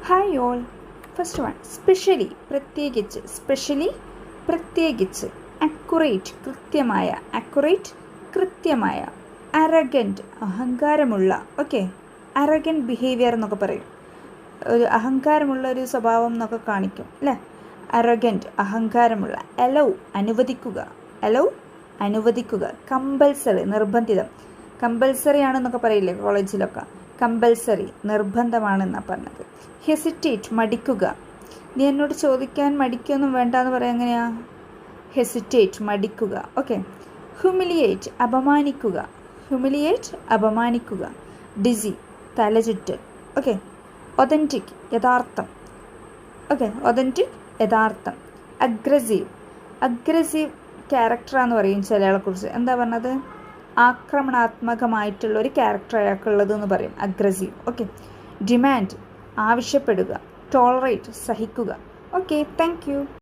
Hi all. First one, specially പ്രത്യേകിച്ച്, specially പ്രത്യേകിച്ച്. Accurate കൃത്യമായ, അക്യുറേറ്റ് കൃത്യമായ. അറഗൻറ്റ് അഹങ്കാരമുള്ള, ഓക്കെ, അറഗൻറ്റ് ബിഹേവിയർ എന്നൊക്കെ പറയും. ഒരു അഹങ്കാരമുള്ള ഒരു സ്വഭാവം എന്നൊക്കെ കാണിക്കും അല്ലേ. അറഗൻറ്റ് അഹങ്കാരമുള്ള. അലൗ അനുവദിക്കുക, അലൗ അനുവദിക്കുക. കമ്പൽസറി നിർബന്ധിതം, കമ്പൽസറി ആണെന്നൊക്കെ പറയില്ലേ കോളേജിലൊക്കെ, കമ്പൽസറി നിർബന്ധമാണെന്നാണ് പറഞ്ഞത്. ഹെസിറ്റേറ്റ് മടിക്കുക. നീ എന്നോട് ചോദിക്കാൻ മടിക്കൊന്നും വേണ്ട എന്ന് പറയാം, എങ്ങനെയാ? ഹെസിറ്റേറ്റ് മടിക്കുക, ഓക്കെ. ഹ്യൂമിലിയേറ്റ് അപമാനിക്കുക, ഹ്യൂമിലിയേറ്റ് അപമാനിക്കുക. ഡിസി തലചുറ്റൽ, ഓക്കെ. ഒതൻറ്റിക് യഥാർത്ഥം, ഓക്കെ, ഒതൻറ്റിക് യഥാർത്ഥം. അഗ്രസീവ്, അഗ്രസീവ് ക്യാരക്ടറാന്ന് പറയും ചിലയാളെക്കുറിച്ച്. എന്താ പറഞ്ഞത്? ആക്രമണാത്മകമായിട്ടുള്ള ഒരു ക്യാരക്ടർ അയാൾക്കുള്ളത് എന്ന് പറയും, അഗ്രസീവ്, ഓക്കെ. ഡിമാൻഡ് ആവശ്യപ്പെടുക. ടോളറേറ്റ് സഹിക്കുക. Okay, thank U.